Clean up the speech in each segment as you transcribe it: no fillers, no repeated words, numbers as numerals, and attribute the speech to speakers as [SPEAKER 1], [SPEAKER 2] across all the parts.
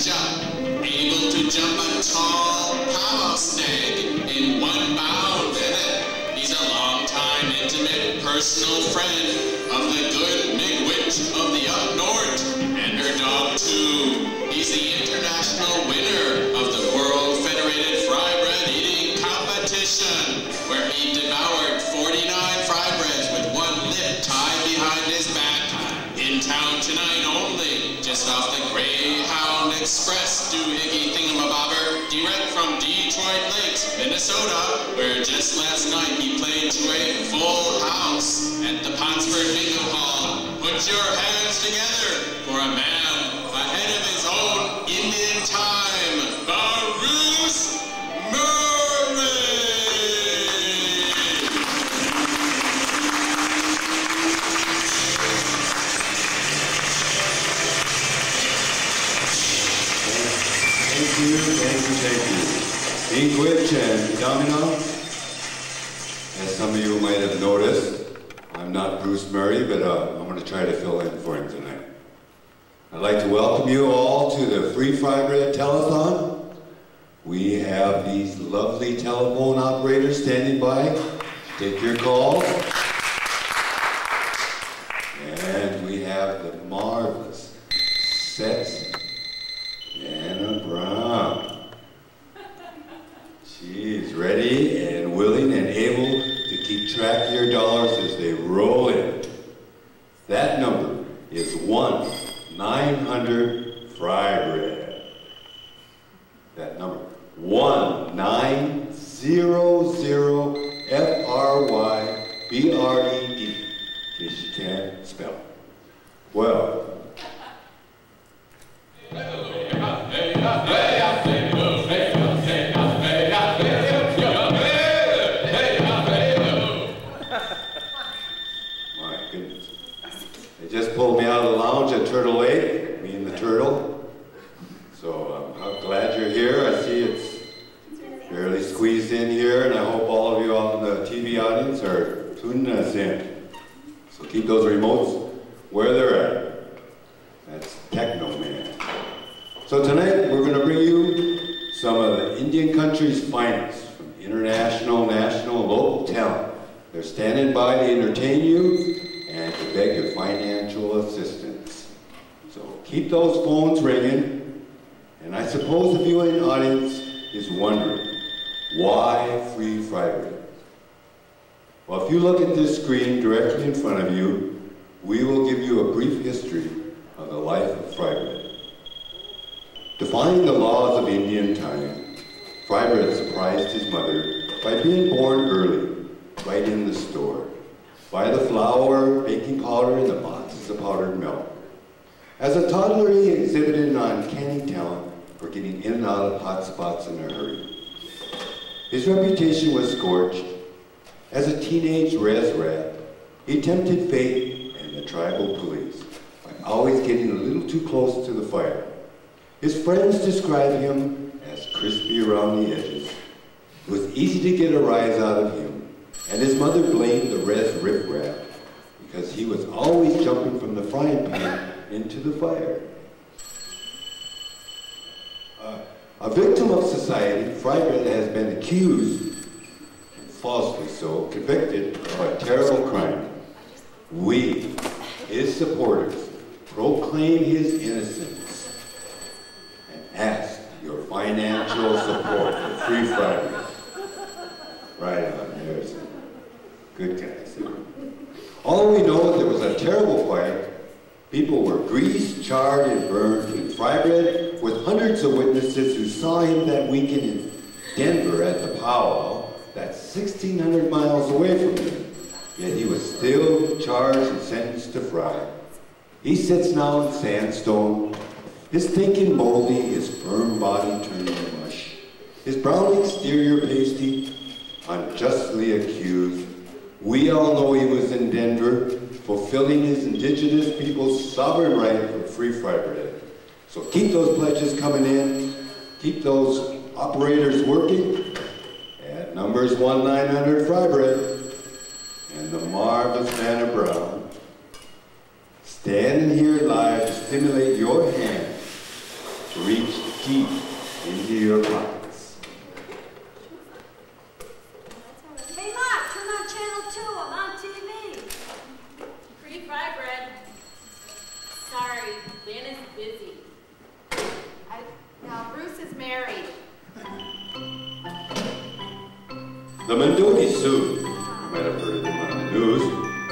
[SPEAKER 1] jump, able to jump a tall power snag in one bound. He's a long-time intimate personal friend of the good Mick-Witch of the Up North and her dog too. He's the international winner of the World Federated Frybread Eating Competition, where he devoured 49 frybreads with one lip tied behind his back. In town tonight only, just off the Greyhound Express doohickey thingamabobber, direct from Detroit Lakes, Minnesota, where just last night he played to a full house at the Pottsford Bingo Hall. Put your hands together for a man ahead of his own Indian time, Bruce Murray!
[SPEAKER 2] Thank you. Mick-Witch and Domino, as some of you might have noticed, I'm not Bruce Murray, but I'm going to try to fill in for him tonight. I'd like to welcome you all to the Free Frybread Telethon. We have these lovely telephone operators standing by to take your calls. And we have the marvelous, sexy Anna Brown. She's ready and willing and able to keep track of your dollars as they roll in. That number is 1-900-FRYBREAD. That number, 1-900-FRYBRED, in case you can't spell. Well, just pulled me out of the lounge at Turtle Lake, me and the turtle. So I'm glad you're here. I see it's barely squeezed in here, and I hope all of you out in the TV audience are tuning us in. So keep those remotes where they're at. That's Techno Man. So tonight we're going to bring you some of the Indian country's finest from international, national, and local talent. They're standing by to entertain you and to beg your financial assistance. So keep those phones ringing. And I suppose the viewing audience is wondering, why free frybread? Well, if you look at this screen directly in front of you, we will give you a brief history of the life of frybread. Defying the laws of Indian time, frybread surprised his mother by being born early, right in the store. Buy the flour, baking powder, and the boxes of powdered milk. As a toddler, he exhibited an uncanny talent for getting in and out of hot spots in a hurry. His reputation was scorched. As a teenage res rat, he tempted fate and the tribal police by always getting a little too close to the fire. His friends described him as crispy around the edges. It was easy to get a rise out of him. And his mother blamed the res riffraff because he was always jumping from the frying pan into the fire. A victim of society, frybread has been accused, and falsely so, convicted of a terrible crime. We, his supporters, proclaim his innocence and ask your financial support for free frybread. Right on, there's good guys. All we know is there was a terrible fire. People were greased, charred, and burned in frybread, with hundreds of witnesses who saw him that weekend in Denver at the powwow, that's 1,600 miles away from him. Yet he was still charged and sentenced to fry. He sits now in sandstone, his thinking moldy, his firm body turning to mush, his brown exterior pasty, unjustly accused. We all know he was in Denver, fulfilling his indigenous people's sovereign right for free frybread. So keep those pledges coming in, keep those operators working, at numbers 1-900-FRYBREAD, and the marvelous Anna Brown, standing here live to stimulate your hand reach deep into your pockets.
[SPEAKER 3] Hey, Ma, turn on channel 2. I'm on TV.
[SPEAKER 4] Free frybread. Sorry, Lynn is busy.
[SPEAKER 3] Now, Bruce is married.
[SPEAKER 2] The Mendoti suit, you might have heard of them on the news.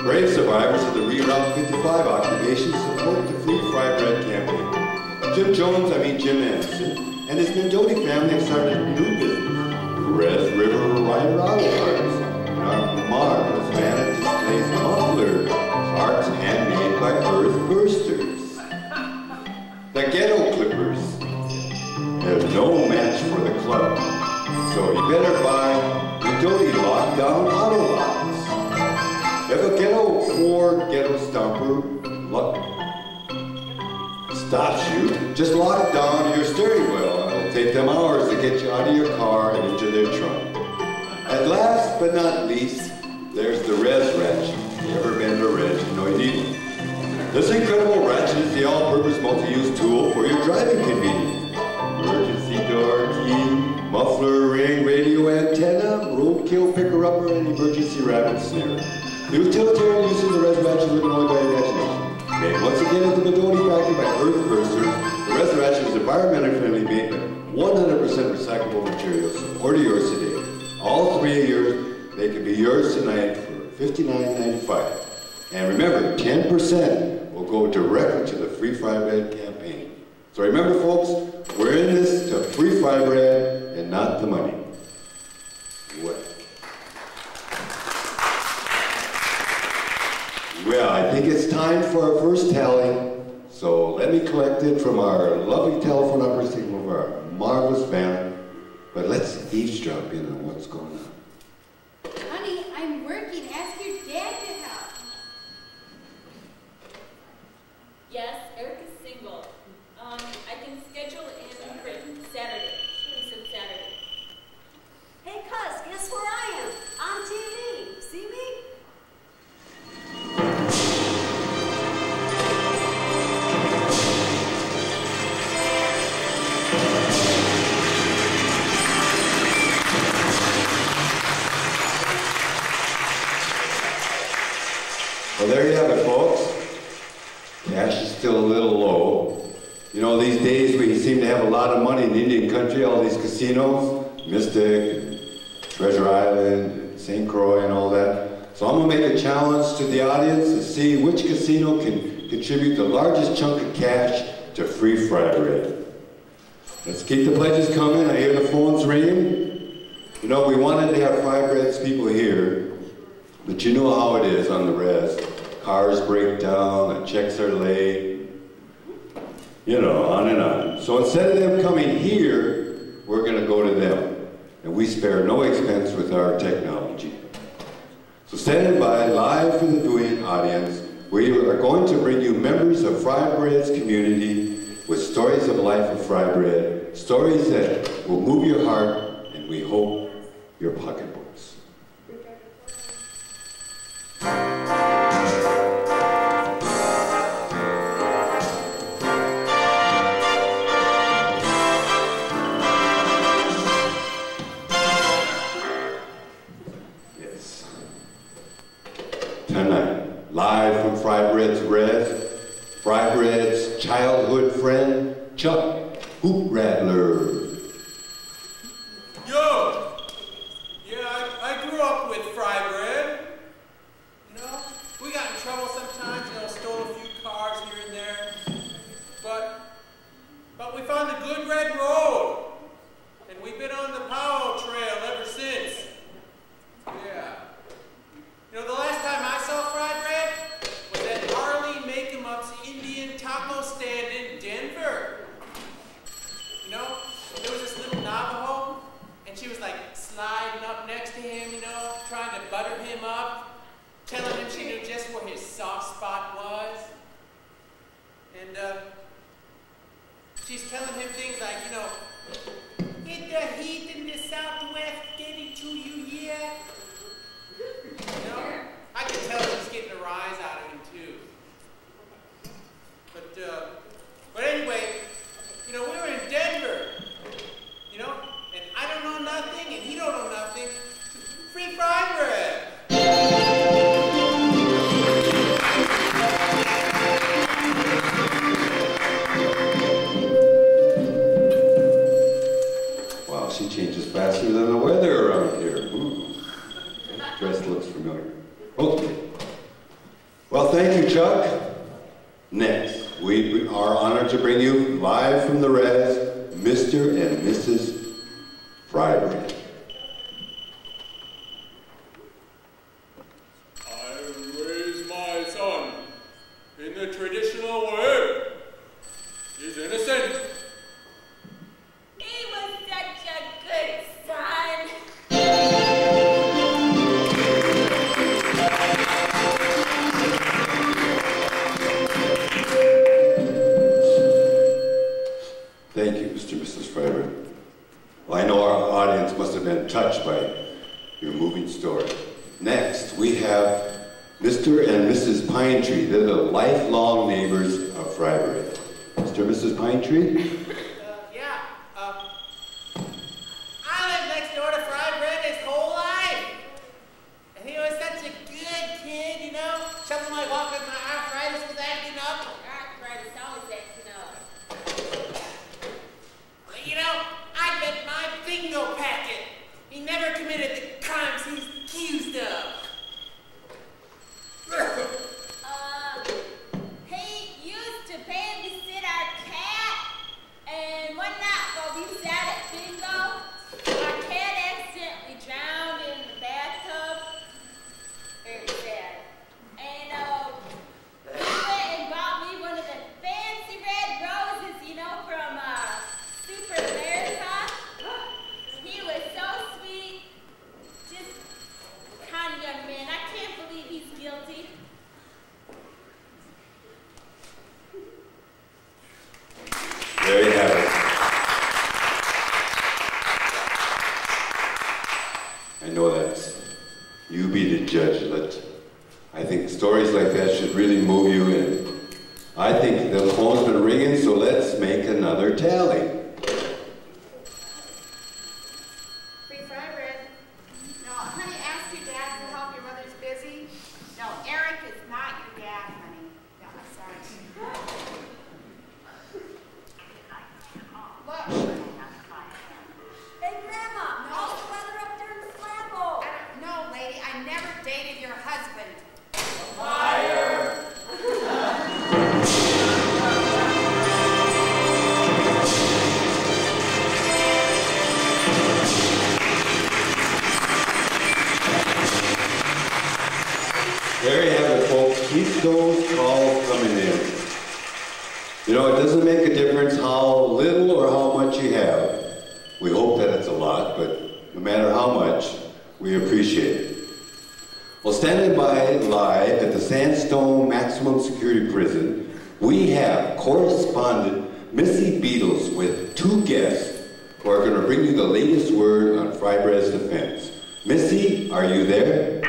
[SPEAKER 2] Brave survivors of the Reroute 55 occupation support the Free Frybread campaign. Jim Anderson, and his Mendoti family have started a new business, Red River Rider Auto Parts. Our marvelous van displays muffler parts handmade by Earth Bursters. The Ghetto Clippers have no match for the club, so you better buy Mendoti Lockdown Auto Locks. If a Ghetto Ford Ghetto Stomper stops you, just lock down your steering wheel. It'll take them hours to get you out of your car and into their trunk. And last but not least, there's the Res Ratchet. If you ever been to a Res, you know you need one. This incredible ratchet is the all-purpose multi-use tool for your driving convenience. Emergency door key, muffler ring, radio antenna, roadkill picker-upper, and emergency rabbit snare. The utilitarian use of the Res Ratchet is Illinois by imagination. Made once again at the Mendoti factory by Earth Bursters, the Res Ratchet is environmentally friendly, made with 100% recyclable materials. Order yours today. All 3 of yours, they can be yours tonight for $59.95. And remember, 10% will go directly to the Free Frybread campaign. So remember, folks, we're in this to free frybread and not the money. What? Well, I think it's time for our first tally, so let me collect it from our lovely telephone numbers of our marvelous band, but let's eavesdrop in on what's going on.
[SPEAKER 3] Honey, I'm working. Ask your dad to help.
[SPEAKER 4] Yes, Eric is single. I can schedule in Britain Saturday. He said Saturday.
[SPEAKER 3] Hey, cuz, guess where I am? On TV. See me?
[SPEAKER 2] Well, there you have it, folks. Cash is still a little low. You know, these days we seem to have a lot of money in Indian country, all these casinos, Mystic, Treasure Island, St. Croix and all that. So I'm gonna make a challenge to the audience to see which casino can contribute the largest chunk of cash to Free Frybread. Let's keep the pledges coming. I hear the phones ringing. You know, we wanted to have Frybread's people here, but you know how it is on the res. Cars break down, the checks are late, you know, on and on. So instead of them coming here, we're gonna go to them. And we spare no expense with our technology. So standing by, live for the viewing audience, we are going to bring you members of Frybread's community with stories of life of Frybread, stories that will move your heart and we hope your pocketbooks. Yes. Tonight, live from Frybread's Red, Frybread's childhood friend, Chuck Hoop Rattler.
[SPEAKER 5] Yo! Yeah, I grew up with frybread. You know, we got in trouble sometimes, you know, stole a few cars here and there. But we found the good red road. And we've been on the Powell Trail ever since. Yeah. You know, the last time I saw frybread was at Harley Make-em-Up's Indian taco stand in Denver. You know, there was this little Navajo, and she was like sliding up next to him, you know, trying to butter him up, telling him she knew just where his soft spot was. And she's telling him things like, you know, "Is the heat in the Southwest getting to you yet?" You know, I can tell she's getting a rise out of him too. But anyway, you know, we were in
[SPEAKER 2] she changes faster than the weather around here. Ooh. That dress looks familiar. Okay. Well, thank you, Chuck. Next, we are honored to bring you live from the res, Mr. and Mrs. Frybread.
[SPEAKER 6] I raised my son in the traditional way. He's innocent.
[SPEAKER 4] He was such a good son.
[SPEAKER 2] Thank you, Mr. and Mrs. Frybread. Well, I know our audience must have been touched by your moving story. Next, we have Mr. and Mrs. Pinetree. They're the lifelong neighbors of Frybread. Mr. and Mrs. Pinetree?
[SPEAKER 5] I lived next door to Frybread his whole life. And he was such a good kid, you know? Something like walking my arthritis was acting up.
[SPEAKER 4] Arthritis always acting up.
[SPEAKER 5] Well, you know, I bet my bingo packet. He never committed the crimes he's accused of.
[SPEAKER 4] He used to babysit our cat, and one night while we sat at bingo, our cat accidentally drowned in the bathtub. Very sad. And he went and bought me one of the fancy red roses, you know, from Super America. He was so sweet, just kind of young man. I can't believe he's guilty.
[SPEAKER 2] There you have it. I know that you be the judge. I think stories like that should really move you in. I think the phone's been ringing, so let's make another tally.
[SPEAKER 7] Free Frybread. No, honey, ask your dad to help. Your mother's busy. No, Eric is not your dad, honey. No, I'm sorry. Look.
[SPEAKER 3] Hey, Grandma, how's the weather up there in Flambeau?
[SPEAKER 7] No, lady, I never dated your husband.
[SPEAKER 2] There you have it, folks. Keep those calls coming in. You know, it doesn't make a difference how little or how much you have. We hope that it's a lot, but no matter how much, we appreciate it. Well, standing by live at the Sandstone Maximum Security Prison, we have correspondent Missy Beatles with two guests who are going to bring you the latest word on Frybread's defense. Missy, are you there?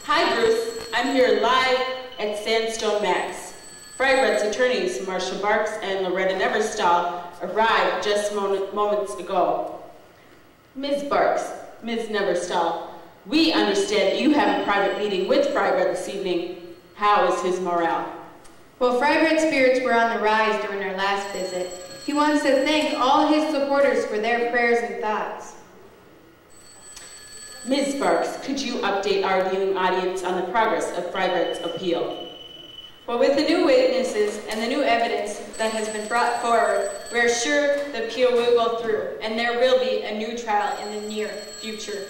[SPEAKER 8] Hi, Bruce. I'm here live at Sandstone Max. Frybread's attorneys, Marcia Barks and Loretta Neverstall, arrived just moments ago. Ms. Barks, Ms. Neverstall, we understand that you have a private meeting with Frybread this evening. How is his morale?
[SPEAKER 9] Well, Frybread's spirits were on the rise during our last visit. He wants to thank all his supporters for their prayers and thoughts.
[SPEAKER 8] Ms. Barks, could you update our viewing audience on the progress of Frybread's appeal?
[SPEAKER 9] Well, with the new witnesses and the new evidence that has been brought forward, we are sure the appeal will go through, and there will be a new trial in the near future.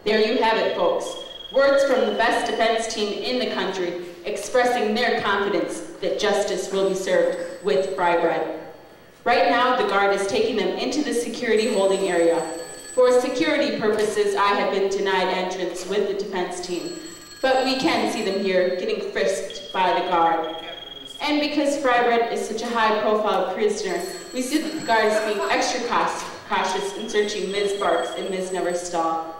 [SPEAKER 8] There you have it, folks. Words from the best defense team in the country expressing their confidence that justice will be served with Frybread. Right now, the guard is taking them into the security holding area. For security purposes, I have been denied entrance with the defense team, but we can see them here getting frisked by the guard. And because Frybread is such a high-profile prisoner, we see that the guard is being extra cautious in searching Ms. Barks and Ms. Neverstall.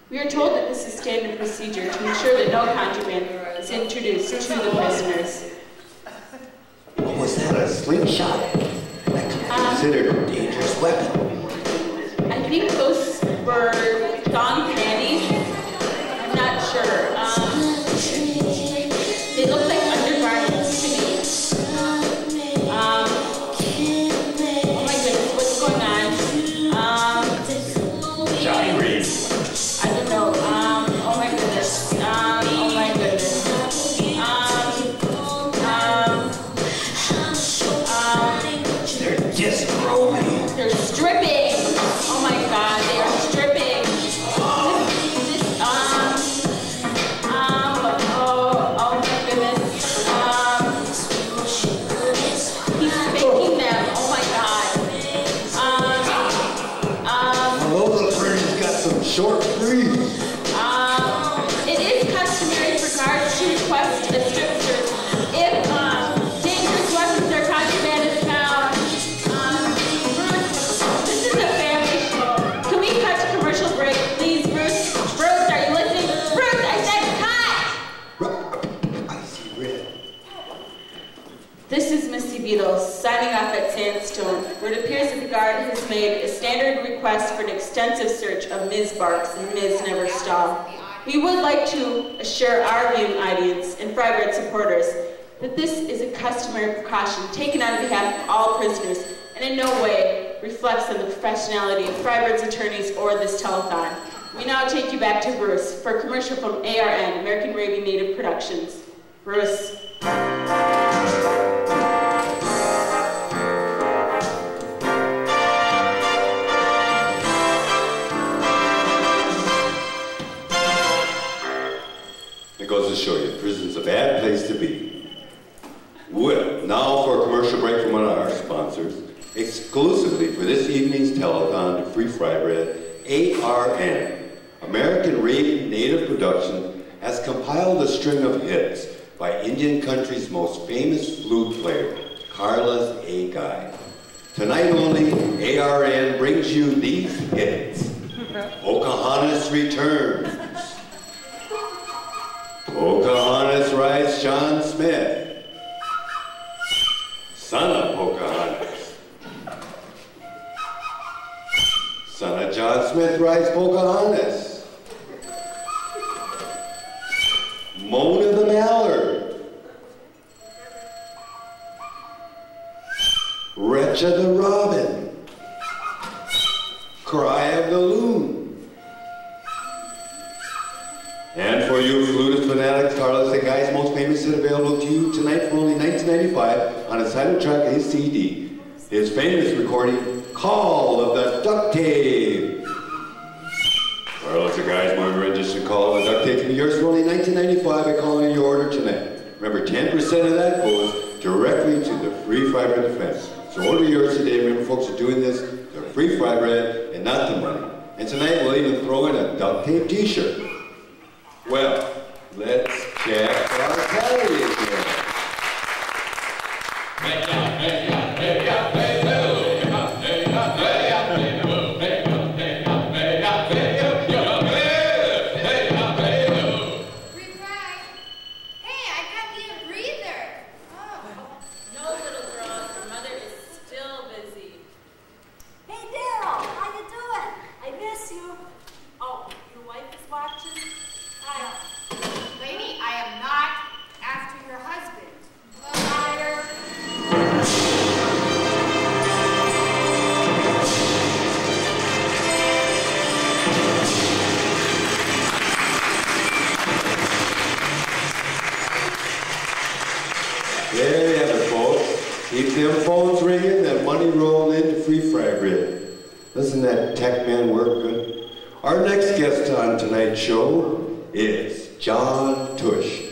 [SPEAKER 8] We are told that this is standard procedure to ensure that no contraband is introduced to the prisoners.
[SPEAKER 2] What was that, a slingshot? That's considered a dangerous weapon.
[SPEAKER 8] I think those were thong panties. I'm not sure. made a standard request for an extensive search of Ms. Barks and Ms. Neverstall. We would like to assure our viewing audience and frybread supporters that this is a customary precaution taken on behalf of all prisoners and in no way reflects on the professionality of frybread's attorneys or this telethon. We now take you back to Bruce for a commercial from ARN, American Arabian Native Productions. Bruce.
[SPEAKER 2] It goes to show you, prison's a bad place to be. Well, now for a commercial break from one of our sponsors. Exclusively for this evening's telethon to Free Frybread, ARN, American Arabian Native Productions, has compiled a string of hits by Indian country's most famous flute player, Carlos A. Guy. Tonight only, ARN brings you these hits. Pocahontas returns. Pocahontas rides John Smith. Son of Pocahontas. Son of John Smith rides Pocahontas. Moan of the Mallard. Wretch of the Robin. Cry of the Loon. And for you flutist fanatics, Carlos the Guy's most famous hit available to you tonight for only $19.95 on a title track of his CD. His famous recording, Call of the Duct Tape. Carlos the Guy's more rendition, Call of the Duct Tape can be yours for only $19.95 by calling in your order tonight. Remember, 10% of that goes directly to the Free Frybread Defense. So order yours today. Remember, folks are doing this for free frybread and not the money. And tonight we'll even throw in a duct tape t-shirt. Well, let's check our tally again. There you have it, folks. Keep them phones ringing, that money rolling into Free Frybread. Doesn't that tech man work good? Our next guest on tonight's show is John Tush.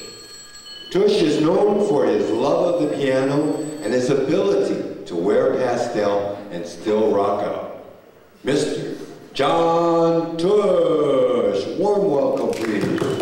[SPEAKER 2] Tush is known for his love of the piano and his ability to wear pastel and still rock out. Mr. John Tush. Warm welcome, please.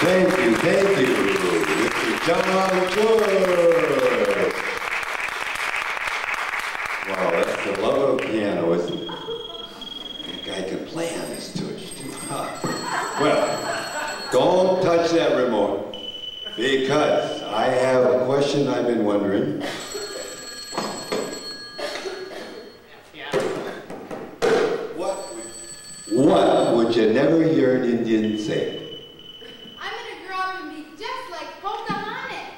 [SPEAKER 2] Thank you, Mr. John George. Wow, that's the love of piano, isn't it? That guy can play on this tush, too. Well, don't touch that remote, because I have a question I've been wondering. What would you never hear an Indian say?
[SPEAKER 7] I'm gonna grow up and be just like Pocahontas.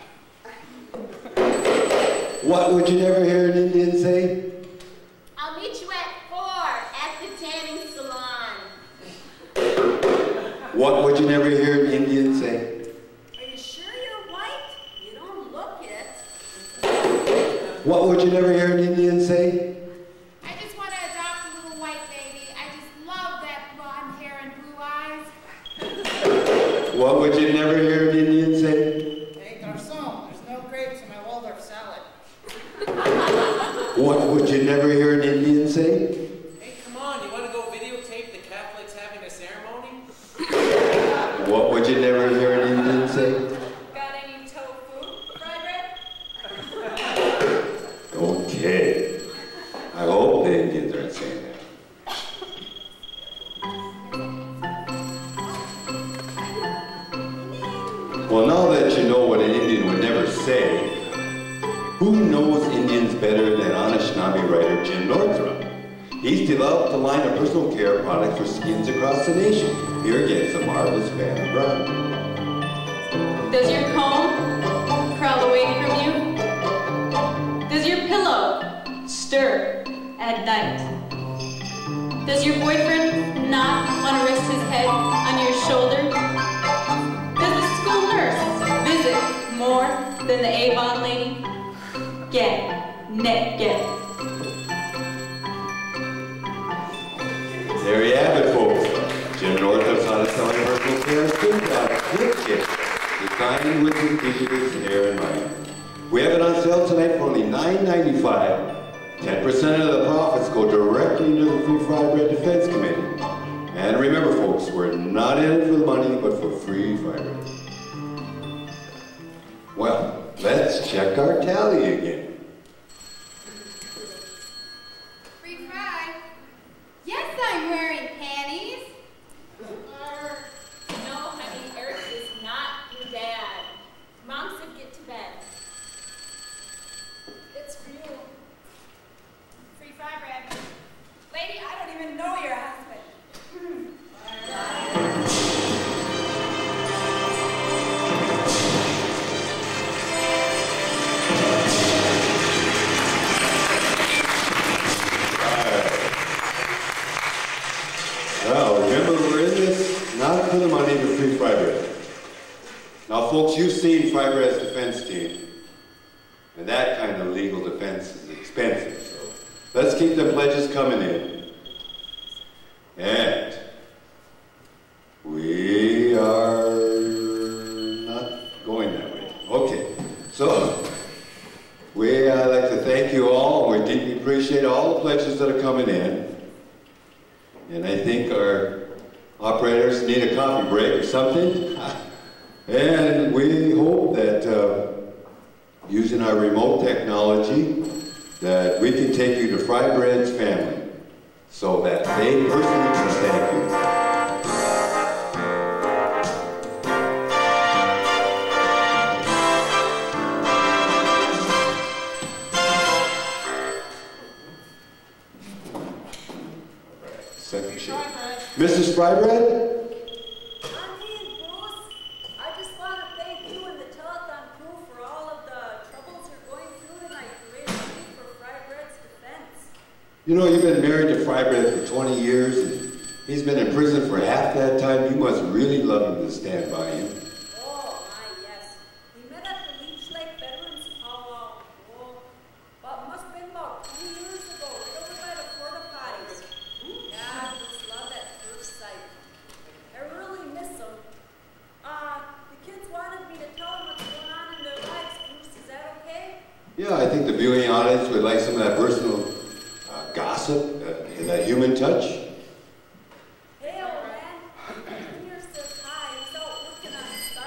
[SPEAKER 2] What would you never hear an Indian say?
[SPEAKER 4] I'll meet you at 4 at the tanning salon.
[SPEAKER 2] What would you never hear an Indian say?
[SPEAKER 3] Are you sure you're white? You don't look it.
[SPEAKER 2] What would you never hear an Indian say?
[SPEAKER 7] I just want to adopt a little white baby. I just love that blonde hair and blue eyes.
[SPEAKER 2] What would you never hear an Indian say?
[SPEAKER 10] Hey, garçon, there's no grapes in my Waldorf salad.
[SPEAKER 2] What would you never hear an Indian say?
[SPEAKER 5] Hey, come on, you want to go videotape the Catholics having a ceremony?
[SPEAKER 2] What would you never hear an Indian say?
[SPEAKER 4] Got any tofu? Fried bread?
[SPEAKER 2] Okay. I hope the Indians aren't saying that. Well, now that you know what an Indian would never say, who knows Indians better than Anishinaabe writer Jim Northrup? He's developed a line of personal care products for skins across the nation. Here again is a marvelous band of brown.
[SPEAKER 9] Does your comb crawl away from you? Does your pillow stir at night? Does your boyfriend not want to rest his head on your shoulder? Does the school nurse visit more than the Avon lady? Get.
[SPEAKER 2] There you have it, folks. Jim Northrup's how to sell your personal care skin products with kits, designed with indigenous hair in mind. We have it on sale tonight for only $9.95. 10% of the profits go directly into the Free Fry Bread Defense Committee. And remember, folks, we're not in it for the money, but for free fry bread. Well, let's check our tally again.
[SPEAKER 7] Free fry. Yes, I'm wearing panties.
[SPEAKER 4] No, honey, Eric is not your dad. Mom said get to bed.
[SPEAKER 3] It's for you.
[SPEAKER 7] Free fry bread. Lady, I don't even know your husband.
[SPEAKER 2] Well, remember, we're in this not for the money, but free fry bread. Now, folks, you've seen Fry Bread's defense team, and that kind of legal defense is expensive, so let's keep the pledges coming in. And we are not going that way. Okay, so I'd like to thank you all. We deeply appreciate all the pledges that are coming in. And I think our operators need a coffee break or something. And we hope that using our remote technology, that we can take you to Fry Bread's family so that they personally can thank you. Second shift. Mrs. Frybread?
[SPEAKER 3] Auntie and Bruce, I just want to thank you and the telethon crew for all of the troubles you're going through tonight to raise money for Fry Bread's defense.
[SPEAKER 2] You know, you've been married to Frybread for 20 years, and he's been in prison for half that time. You must really love him to stand by him.
[SPEAKER 3] Oh, my, yes. We met at the Leech Lake Veterans Powwow. But must have been about 2 years ago, right over by the porta potties. Yeah, it was love at first sight. I really miss him. The kids wanted me to tell them what's going on in their lives. Bruce, is that okay?
[SPEAKER 2] Yeah, I think the viewing audience would like some of that personal gossip, that human touch.
[SPEAKER 3] Hey, old man. Junior says hi. He's out working on stuff.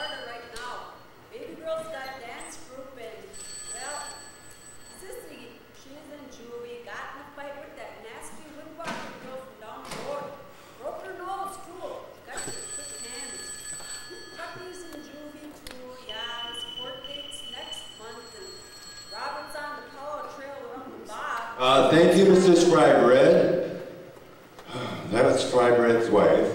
[SPEAKER 2] Thank you, Mrs. Frybread. That's Frybread's wife.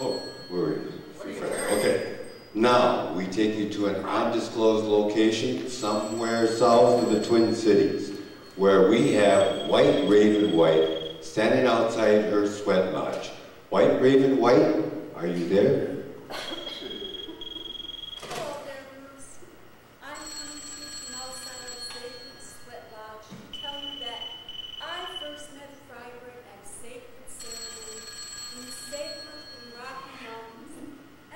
[SPEAKER 2] Oh, where are you? Okay. Now, we take you to an undisclosed location somewhere south of the Twin Cities, where we have White Raven White standing outside her sweat lodge. White Raven White, are you there?
[SPEAKER 3] Hello there, Bruce. I'm coming to you from outside of Sacred Sweat Lodge to tell you that I first met frybread at Sacred Ceremony in the sacred and Rocky Mountains,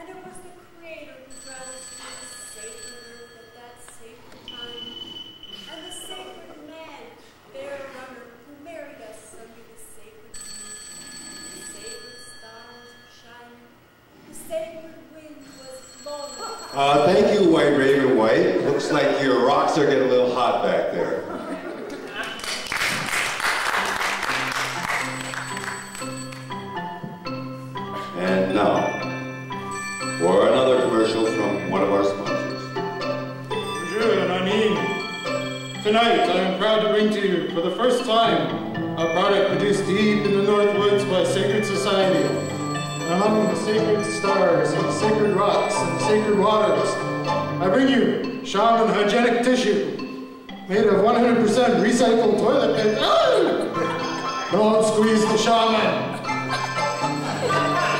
[SPEAKER 3] and it was the Creator who brought us to the sacred earth at that sacred time, and the sacred man, Bear Runner, who married us under the sacred moon. The sacred stars were shining, the sacred wind was blowing.
[SPEAKER 2] Thank you, White Raven White. Looks like your rocks are getting a little hot back there. And now, for another commercial from one of our sponsors.
[SPEAKER 11] Bonjour, and I mean, tonight I am proud to bring to you, for the first time, a product produced deep in the North Woods by Sacred Society. Among the sacred stars and the sacred rocks and the sacred waters, I bring you shaman hygienic tissue, made of 100% recycled toilet paper. Don't squeeze the shaman.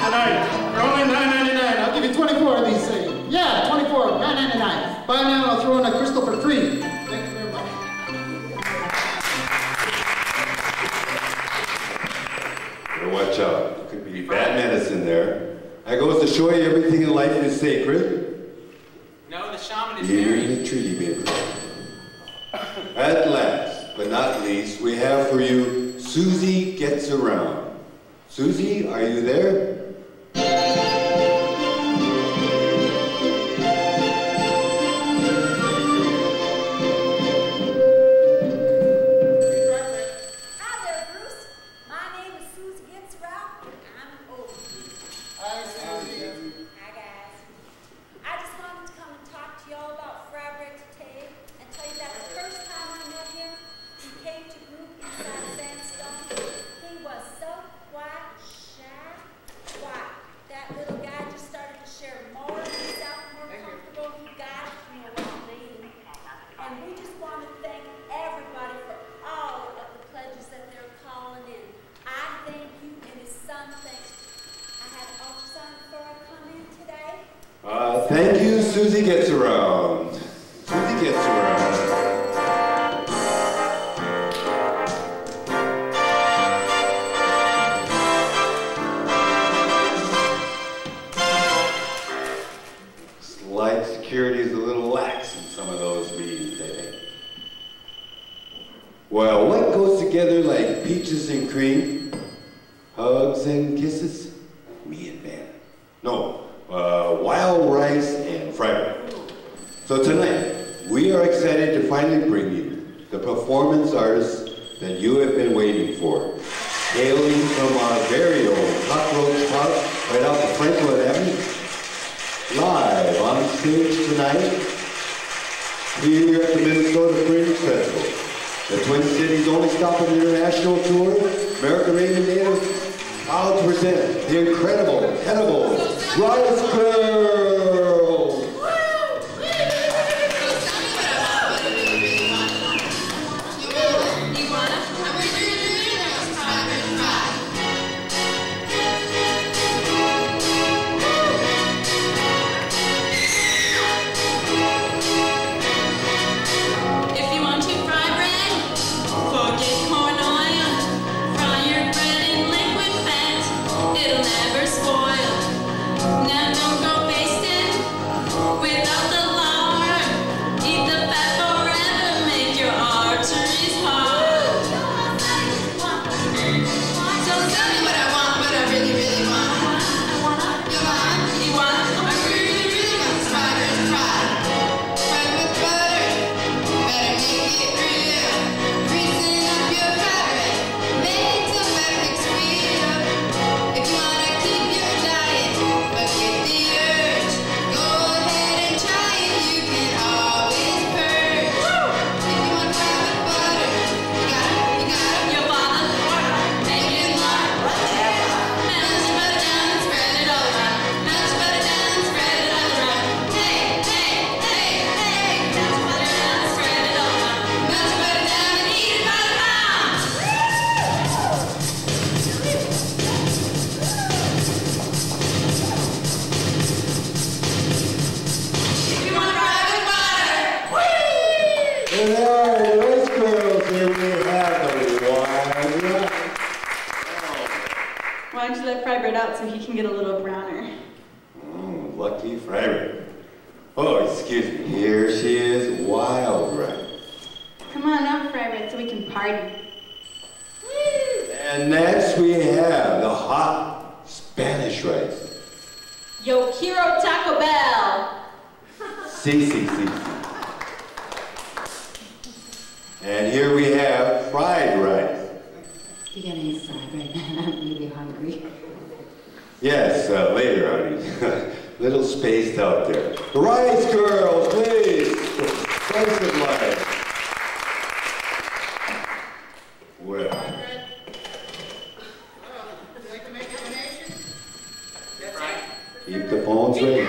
[SPEAKER 11] Tonight, for only $9.99, I'll give you 24 of these things. Yeah, 24, $9.99. Buy now and I'll throw in a crystal for free. Thank you very much.
[SPEAKER 2] Better watch out. There could be bad medicine there. That goes to show you everything in life is sacred.
[SPEAKER 5] No, the shaman is
[SPEAKER 2] Even
[SPEAKER 5] married.
[SPEAKER 2] the treaty paper. At last, but not least, we have for you Susie Gets Around. Susie, are you there?
[SPEAKER 3] Hi there, Bruce. My name is Susie Gets Around, and I'm old.
[SPEAKER 10] Hi, Susie.
[SPEAKER 3] Hi, guys. I just wanted to come and talk to y'all about frybread today and tell you that the first time I met him, he came to group inside Sandstone. He was so quiet, shy, quiet. That little guy just started to share more of himself, more comfortable. He got it from around me. And we just want to thank everybody for all of the pledges that they're calling in. I thank you, and his son thanks you. I had an ultrasound before I come in today.
[SPEAKER 2] Thank you, Susie Gets Around. Susie Gets Around. Slight security is a little lax in some of those meetings, I think. Well, what goes together like peaches and cream? Hugs and kisses? Me and man. No, wild rice and fried bread. So tonight, we are excited to finally bring you the performance artists that you have been waiting for. Hailing from our very own cockroach pub right out of Franklin Avenue. Live on stage tonight, here at the Minnesota Fringe Festival. The Twin Cities' only stop on the international tour, American Raven Native, proud to present the incredible, edible Rice Girls.
[SPEAKER 9] If you want to fry bread, forget corn oil. Fry your bread in liquid fat, it'll never spoil. Now don't go wasting fry bread out so he can get a little browner.
[SPEAKER 2] Lucky fry bread. Oh, excuse me. Here she is, wild right.
[SPEAKER 9] Come on up, fry bread, so we can party.
[SPEAKER 2] And next we have the hot Spanish rice.
[SPEAKER 8] Yo quiero Taco Bell.
[SPEAKER 2] Si. And here we have fried rice.
[SPEAKER 12] You're gonna eat fried bread, I'm really hungry.
[SPEAKER 2] Yes, later, honey. Little spaced out there. The Rice Girls, please. Slice of life. Well.
[SPEAKER 10] Would you like to make a donation?
[SPEAKER 5] That's right.
[SPEAKER 2] Keep the phones ringing.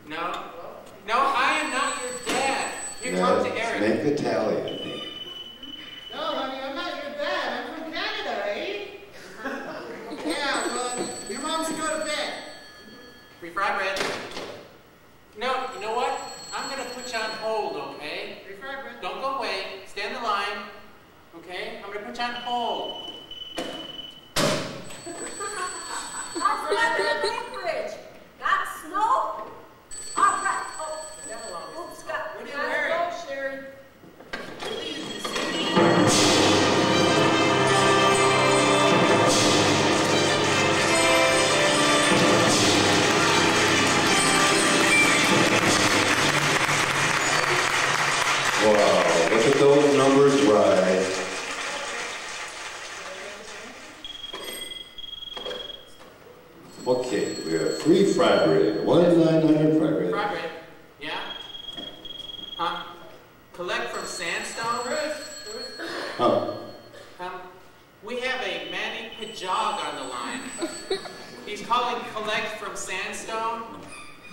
[SPEAKER 5] No, I am not your dad. Here, talk to Eric.
[SPEAKER 2] Make the tally, I think.
[SPEAKER 10] No, honey, I'm not your dad. I'm from Canada, eh? Yeah, well, your mom should go to bed.
[SPEAKER 5] Free fry bread. No, you know what? I'm gonna put you on hold, okay?
[SPEAKER 10] Free fry bread.
[SPEAKER 5] Don't go away. Stay on the line. Okay? I'm gonna put you on hold.
[SPEAKER 3] How's the weather in Anchorage? Got snow? All right. Oh, oops, got.
[SPEAKER 10] What are you wearing?
[SPEAKER 3] Go, Sherry.
[SPEAKER 2] Wow, look at those numbers rise. Okay, we have 3 fry bread, 1,900 fry bread.
[SPEAKER 5] Fry bread. Yeah? Huh? Collect from sandstone?
[SPEAKER 2] Huh?
[SPEAKER 5] We have a Manny Pajog on the line. He's calling collect from sandstone.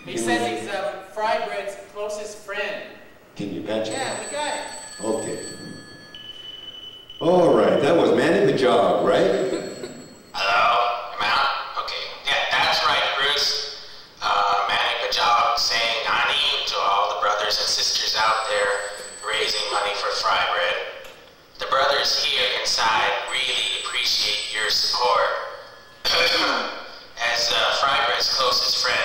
[SPEAKER 5] He says he's fry bread's closest friend.
[SPEAKER 2] Can you patch it?
[SPEAKER 10] Yeah, we got it.
[SPEAKER 2] Okay. All right, that was Manny Pajog, right?
[SPEAKER 13] Hello? Am I out? Okay. Yeah, that's right, Bruce. Manny Pajog saying Ani to all the brothers and sisters out there raising money for fry bread. The brothers here inside really appreciate your support. As fry bread's closest friend,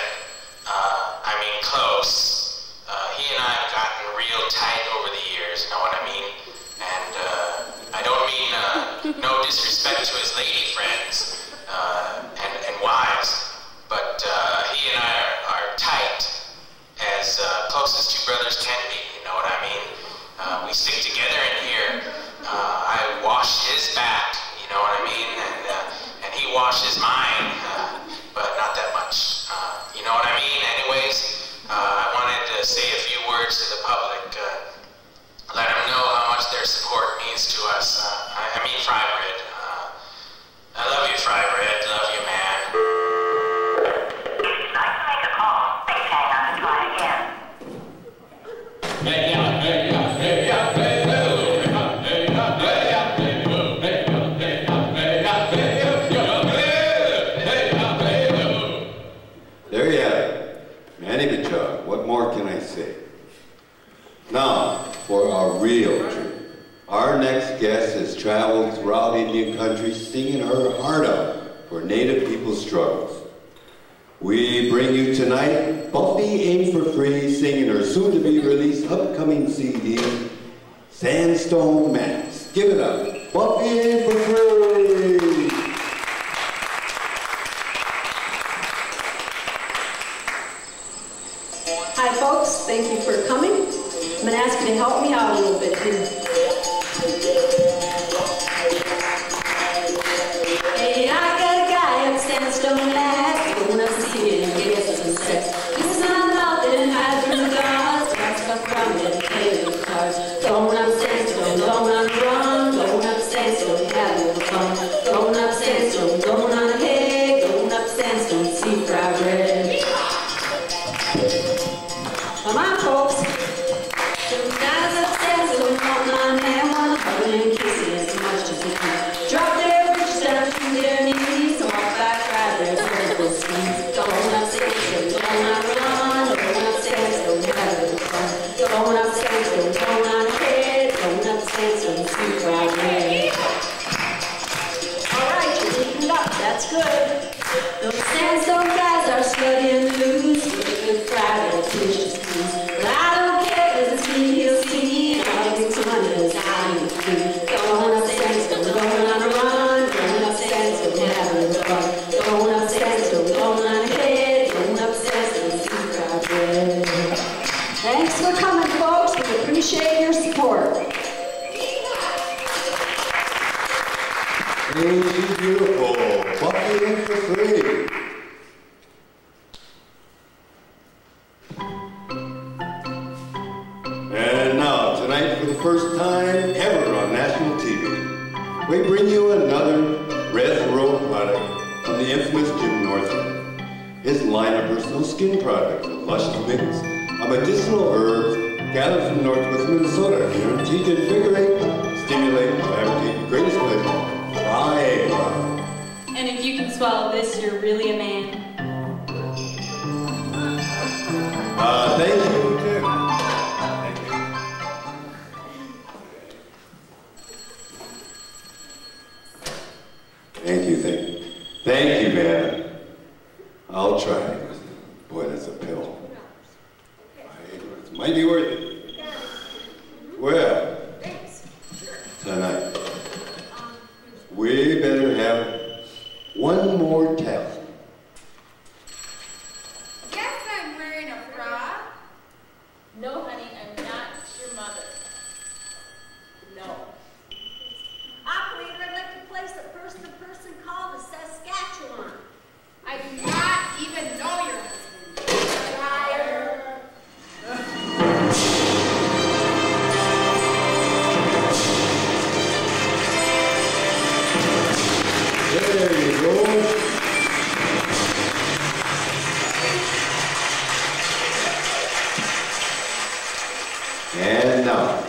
[SPEAKER 13] close, he and I have gotten real tight over the years, know what I mean? And I don't mean no disrespect to his lady friends and wives, but he and I are tight, as close as 2 brothers can be, you know what I mean? We stick together in here. I wash his back, you know what I mean? And he washes mine, but not that much. You know what I mean? Anyways, I wanted to say a few words to the public. Let them know how much their support means to us. I mean fry bread. I love you, fry bread. Love you, man.
[SPEAKER 14] If you'd like to make a call, please hang up and try again.
[SPEAKER 6] Hey, yeah, hey, yeah, hey, yeah, hey, hey, hey, yeah, hey, yeah, hey, hey,
[SPEAKER 2] There you have it. Manny Pajog. What more can I say? Now, for our real treat. Our next guest has traveled throughout Indian country singing her heart out for Native people's struggles. We bring you tonight Buffy Aim for Free singing her soon-to-be-released upcoming CD, Sandstone Max. Give it up. Buffy Aim for Free!
[SPEAKER 15] Hi folks, thank you for coming. I'm going to ask you to help me out a little bit here. Hey, I got a guy at Sandstone Max, going up to see it and get some sex. He's not out there hiding from the guards, got stuff around and playing with cars. Going up Sandstone, going on the run, going up Sandstone, having fun. Going up Sandstone, going on ahead, going up Sandstone, see fry bread. Come on, folks. Some guys upstairs don't want my man, wanna hug and kiss it as much as they can. Drop their britches down to their knees, walk back right their purple skis. Going upstairs, going on run, going upstairs, don't have fun. Going upstairs, going on ahead, going upstairs, don't see fry bread. All right, you're leading up, that's good. Thanks for coming, folks. We appreciate your support.
[SPEAKER 2] Ain't she beautiful? Buffy in for free. And now, tonight, for the first time ever on national TV, we bring you another Red Road product from the infamous Jim Northrup. His line of personal skin products with luscious mints of medicinal herbs gathered from northwest Minnesota, guaranteed to invigorate, stimulate, and fabricate the greatest pleasure.
[SPEAKER 9] And if you can swallow this, you're really a man.
[SPEAKER 2] Thank you, Tim. Thank you, man. I'll try. Boy, that's a pill. It's mighty worth it. Well, tonight, we better have one more test.
[SPEAKER 7] Yes, I'm wearing a bra.
[SPEAKER 4] No, honey, I'm not your mother. No.
[SPEAKER 3] Operator, I'd like to place a person-to-person call to Saskatchewan.
[SPEAKER 7] I do not even know your husband. Liar.
[SPEAKER 2] There you go. And now,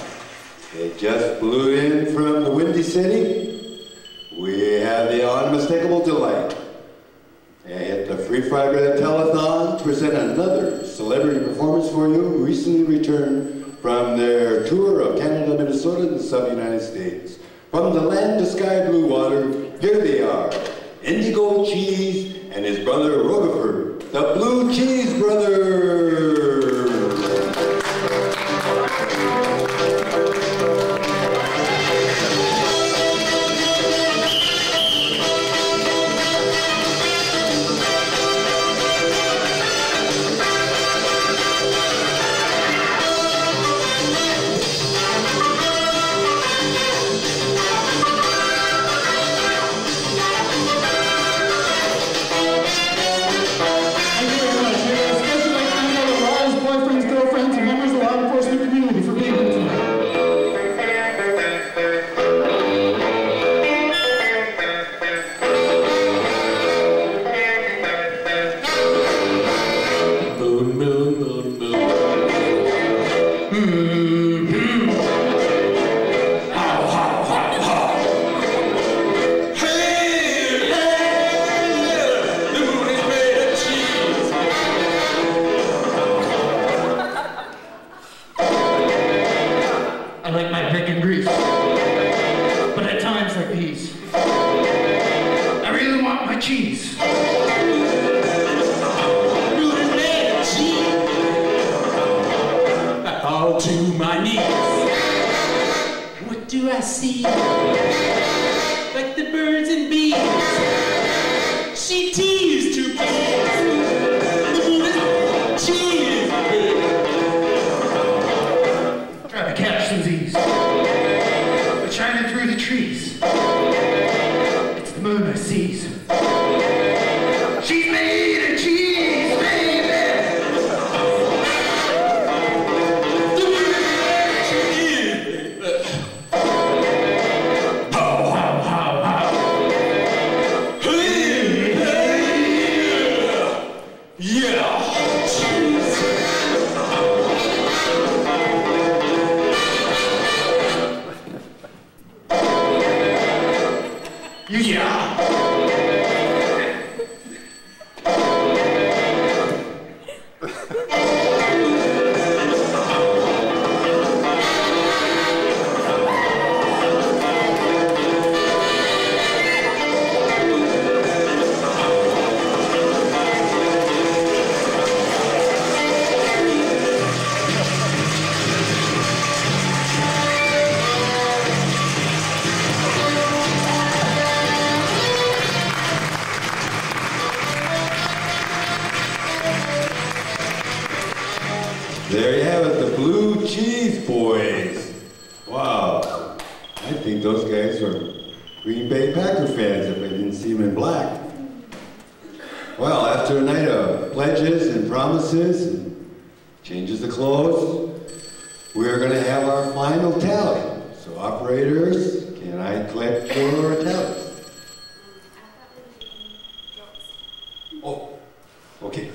[SPEAKER 2] it just blew in from the Windy City. We have the unmistakable delight at the Free Frybread Telethon to present another celebrity performance for you, recently returned from their tour of Canada, Minnesota, and the sub-United States. From the land to sky blue water, here they are, Indigo Cheese and his brother Rutherford, the Blue Cheese Brothers. with the Blue Cheese Boys. Wow. I think those guys were Green Bay Packer fans if I didn't see them in black. Well, after a night of pledges and promises and changes of clothes, we're going to have our final tally. So operators, can I collect your tallies? Oh, okay.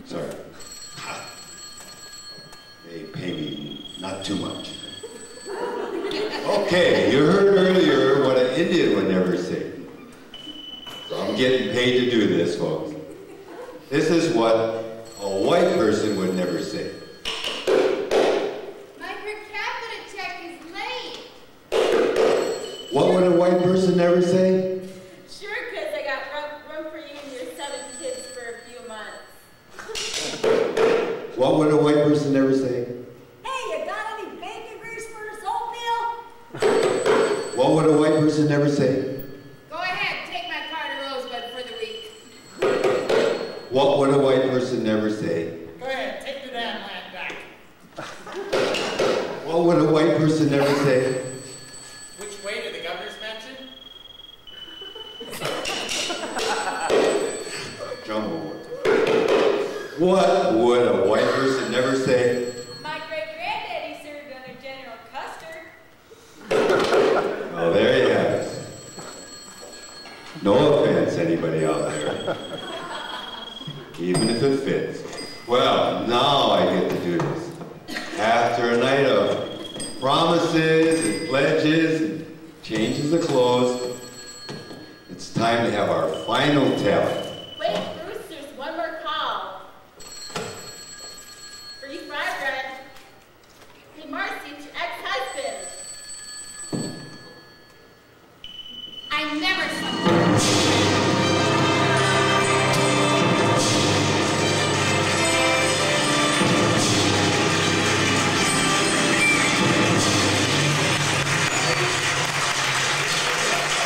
[SPEAKER 2] Sorry. They pay me not too much. Okay, you heard earlier what an Indian would never say. So I'm getting paid to do this, folks. This is what a white person would never say.
[SPEAKER 4] My per capita check is late.
[SPEAKER 2] What would a white person never say?
[SPEAKER 4] Sure, because I got room for you and your 7 kids for a few months.
[SPEAKER 2] What would a white person never say?
[SPEAKER 3] Hey, you got any bacon grease for this oatmeal?
[SPEAKER 2] What would a white person never say?
[SPEAKER 7] Go ahead, take my car to Rosebud for the week.
[SPEAKER 2] What would a white person never say?
[SPEAKER 10] Go ahead, take the damn land back.
[SPEAKER 2] What would a white person never say?
[SPEAKER 5] Which way to the governor's mansion?
[SPEAKER 2] Jumbo. What would a white person never say?
[SPEAKER 4] My great-granddaddy served under General Custer.
[SPEAKER 2] Oh, there you have it. No offense, anybody out there. Even if it fits. Well, now I get to do this. After a night of promises and pledges and changes of clothes, it's time to have our final tally.
[SPEAKER 4] Wait, Bruce, there's one more call. Free fry bread. Hey, Marcy, it's your ex-husband.
[SPEAKER 7] I never saw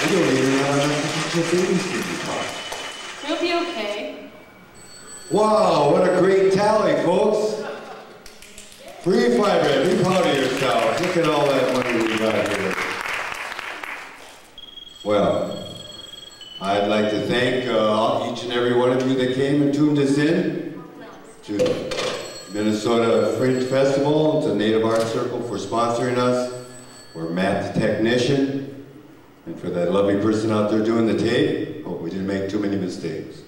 [SPEAKER 2] I don't even have enough to babysitter talk.
[SPEAKER 9] He'll be okay.
[SPEAKER 2] Wow, what a great tally, folks. Free fry bread, be proud of yourselves. Look at all that money we got here. Well, I'd like to thank each and every one of you that came and tuned us in to Minnesota Fringe Festival, to Native Arts Circle for sponsoring us. We're Matt the technician. And for that lovely person out there doing the tape, hope we didn't make too many mistakes.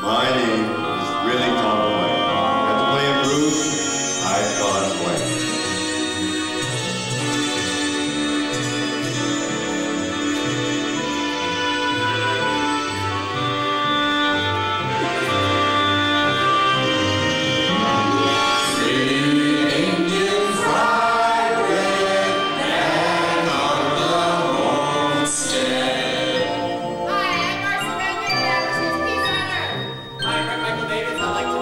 [SPEAKER 2] My name is really Tom Blank. After playing Bruce, I've gone blank.
[SPEAKER 5] Hi, I'm Michael Davis. I'd like to